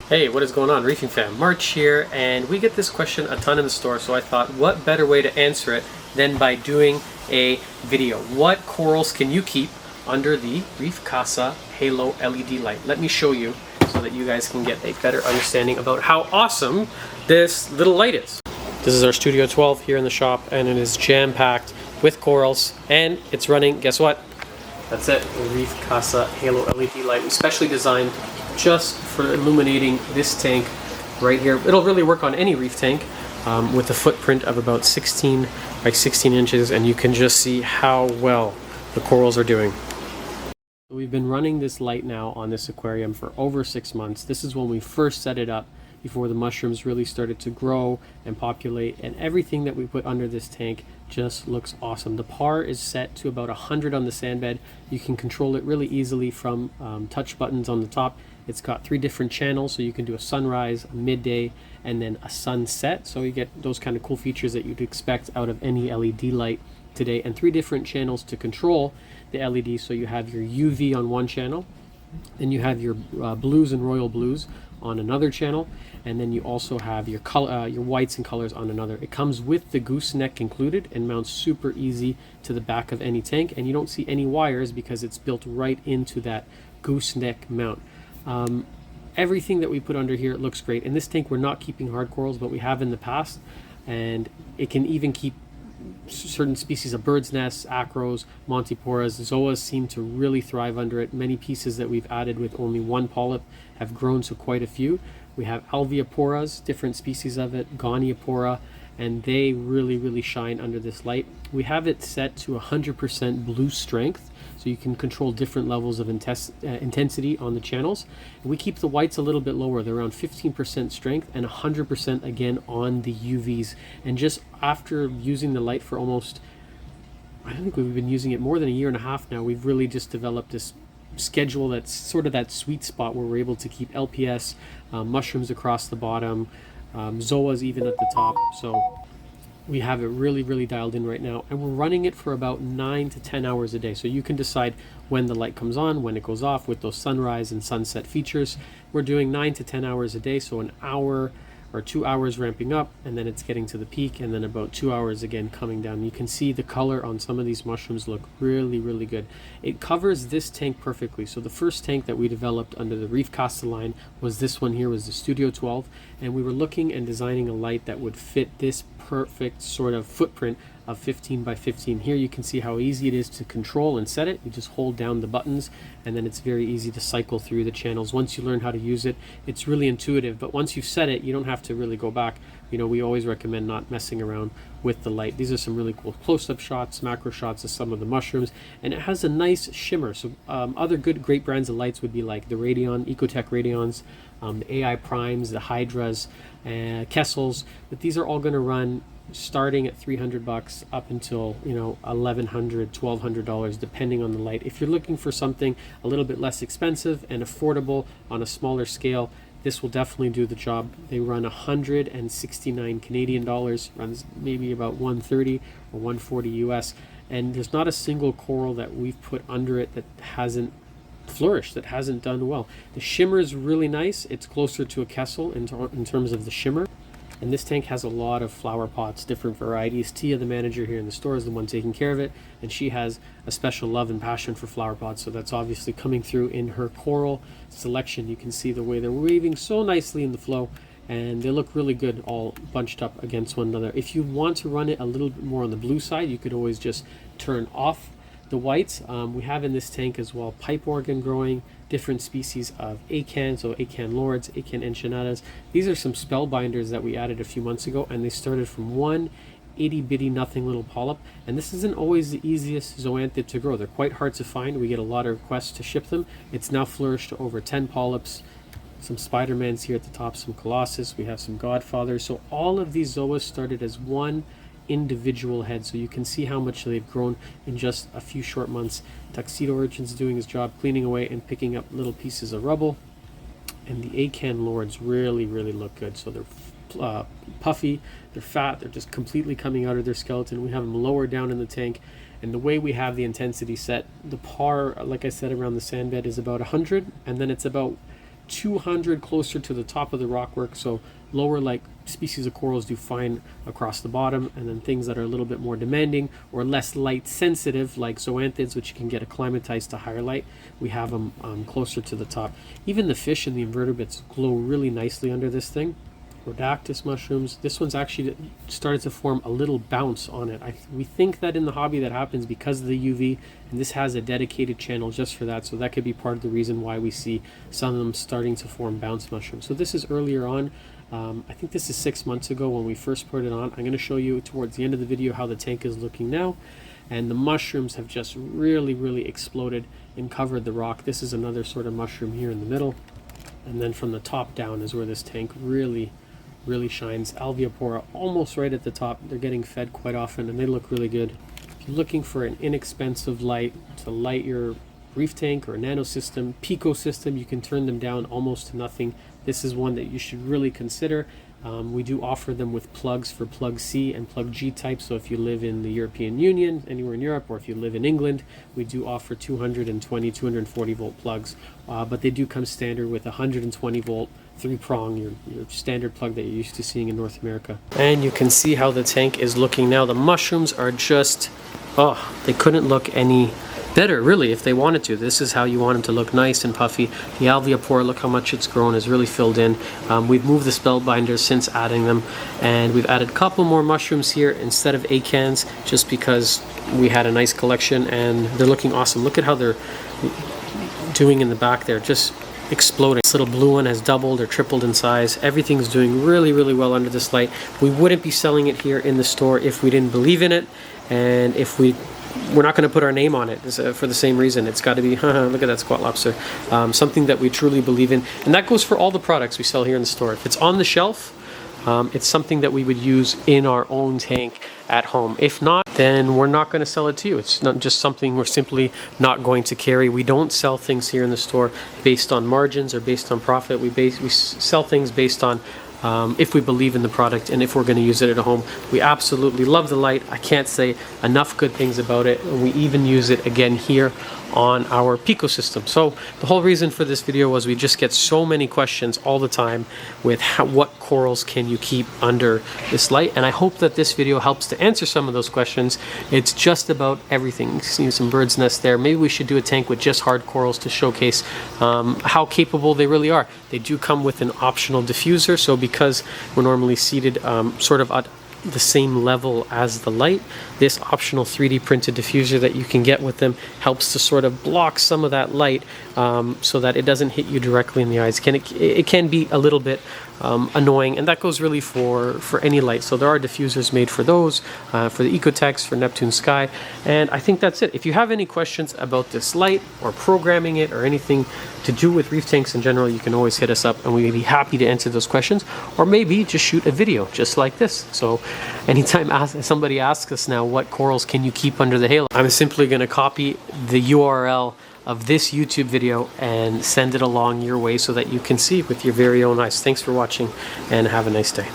Hey, what is going on, Reefing fam? March here, and we get this question a ton in the store, so I thought what better way to answer it than by doing a video. What corals can you keep under the Reef Casa Halo LED light? Let me show you so that you guys can get a better understanding about how awesome this little light is. This is our Studio 12 here in the shop, and it is jam-packed with corals, and it's running, guess what? That's it, the Reef Casa Halo LED light. We specially designed just for illuminating this tank right here. It'll really work on any reef tank with a footprint of about 16 by 16 inches, and you can just see how well the corals are doing. We've been running this light now on this aquarium for over 6 months. This is when we first set it up, before the mushrooms really started to grow and populate, and everything that we put under this tank just looks awesome. The par is set to about 100 on the sand bed. You can control it really easily from touch buttons on the top. It's got 3 different channels, so you can do a sunrise, a midday, and then a sunset. So you get those kind of cool features that you'd expect out of any LED light today, and 3 different channels to control the LED. So you have your UV on one channel, then you have your blues and royal blues on another channel, and then you also have your color, your whites and colors on another. It comes with the gooseneck included and mounts super easy to the back of any tank, and you don't see any wires because it's built right into that gooseneck mount. Everything that we put under here, it looks great. In this tank we're not keeping hard corals, but we have in the past, and it can even keep certain species of birds' nests, acros, montiporas. Zoas seem to really thrive under it. Many pieces that we've added with only 1 polyp have grown to quite a few. We have alveoporas, different species of it, goniopora, and they really shine under this light. We have it set to 100% blue strength, so you can control different levels of intensity on the channels. And we keep the whites a little bit lower. They're around 15% strength and 100% again on the UVs. And just after using the light for almost, I think we've been using it more than a year and a half now, we've really just developed this schedule that's sort of that sweet spot where we're able to keep LPS, mushrooms across the bottom, zoas even at the top. So we have it really dialed in right now, and we're running it for about 9 to 10 hours a day. So you can decide when the light comes on, when it goes off with those sunrise and sunset features. We're doing 9 to 10 hours a day, so an hour or 2 hours ramping up, and then it's getting to the peak, and then about 2 hours again coming down. You can see the color on some of these mushrooms look really good. It covers this tank perfectly. So the first tank that we developed under the Reef Casa line was this one here, was the Studio 12, and we were looking and designing a light that would fit this perfect sort of footprint of 15 by 15. Here you can see how easy it is to control and set it. You just hold down the buttons, and then it's very easy to cycle through the channels. Once you learn how to use it, it's really intuitive, but once you've set it, you don't have to really go back. You know, we always recommend not messing around with the light. These are some really cool close-up shots, macro shots of some of the mushrooms, and it has a nice shimmer. So other great brands of lights would be like the Radion, Ecotech Radions, the AI Primes, the Hydras, Kessels, but these are all going to run starting at $300 up until, you know, $1,100, $1,200 depending on the light. If you're looking for something a little bit less expensive and affordable on a smaller scale, this will definitely do the job. They run 169 Canadian dollars, runs maybe about 130 or 140 US, and there's not a single coral that we've put under it that hasn't flourished, that hasn't done well. The shimmer is really nice. It's closer to a Kessel in terms of the shimmer. And this tank has a lot of flower pots, different varieties. Tia, the manager here in the store, is the one taking care of it, and she has a special love and passion for flower pots, so that's obviously coming through in her coral selection. You can see the way they're waving so nicely in the flow, and they look really good all bunched up against one another. If you want to run it a little bit more on the blue side, you could always just turn off the whites. We have in this tank as well pipe organ growing, different species of acan, so acan lords, acan enchinadas. These are some spellbinders that we added a few months ago, and they started from one itty bitty nothing little polyp, and this isn't always the easiest zoanthid to grow. They're quite hard to find. We get a lot of requests to ship them. It's now flourished to over 10 polyps, some Spider-Mans here at the top, some Colossus, we have some Godfathers. So all of these zoas started as one individual head, so you can see how much they've grown in just a few short months. Tuxedo Urchin's doing his job cleaning away and picking up little pieces of rubble, and the acan lords really look good. So they're puffy, they're fat, they're just completely coming out of their skeleton. We have them lower down in the tank, and the way we have the intensity set, the par, like I said, around the sand bed is about 100, and then it's about 200 closer to the top of the rockwork, so lower like species of corals do fine across the bottom, and then things that are a little bit more demanding or less light sensitive like zoanthids, which you can get acclimatized to higher light, we have them closer to the top. Even the fish and the invertebrates glow really nicely under this thing. Rhodactis mushrooms, this one's actually started to form a little bounce on it. We think that in the hobby that happens because of the UV, and this has a dedicated channel just for that, so that could be part of the reason why we see some of them starting to form bounce mushrooms. So this is earlier on. I think this is 6 months ago when we first put it on. I'm going to show you towards the end of the video how the tank is looking now, and the mushrooms have just really exploded and covered the rock. This is another sort of mushroom here in the middle, and then from the top down is where this tank really shines. Alveopora almost right at the top. They're getting fed quite often and they look really good. If you're looking for an inexpensive light to light your reef tank or a nano system, pico system, you can turn them down almost to nothing. This is one that you should really consider. We do offer them with plugs for plug C and plug G type, so if you live in the European Union, anywhere in Europe, or if you live in England, we do offer 220, 240 volt plugs, but they do come standard with 120 volt 3-prong, your standard plug that you're used to seeing in North America. And you can see how the tank is looking now. The mushrooms are just, oh, they couldn't look any better really if they wanted to. This is how you want them to look, nice and puffy. The alveopora, look how much it's grown, is really filled in. We've moved the spell binders since adding them, and we've added a couple more mushrooms here instead of acans just because we had a nice collection and they're looking awesome. Look at how they're doing in the back there, just exploding. This little blue one has doubled or tripled in size. Everything's doing really well under this light. We wouldn't be selling it here in the store if we didn't believe in it, and if we're not going to put our name on it for the same reason. It's got to be, look at that squat lobster, something that we truly believe in. And that goes for all the products we sell here in the store. If it's on the shelf, it's something that we would use in our own tank at home. If not, then we're not going to sell it to you. It's not just something we're simply not going to carry. We don't sell things here in the store based on margins or based on profit. We sell things based on if we believe in the product and if we're going to use it at home. We absolutely love the light. I can't say enough good things about it. And we even use it again here on our Pico system. So the whole reason for this video was we just get so many questions all the time with what corals can you keep under this light, and I hope that this video helps to answer some of those questions. It's just about everything. You see some bird's nest there. Maybe we should do a tank with just hard corals to showcase how capable they really are. They do come with an optional diffuser, so because we're normally seated sort of at the same level as the light, this optional 3D printed diffuser that you can get with them helps to sort of block some of that light so that it doesn't hit you directly in the eyes. It can be a little bit annoying, and that goes really for any light. So there are diffusers made for those, for the Ecotex, for Neptune Sky, and I think that's it. If you have any questions about this light or programming it or anything to do with reef tanks in general, you can always hit us up and we'd be happy to answer those questions, or maybe just shoot a video just like this. So anytime somebody asks us now, what corals can you keep under the halo, I'm simply going to copy the URL of this YouTube video and send it along your way so that you can see with your very own eyes. Thanks for watching and have a nice day.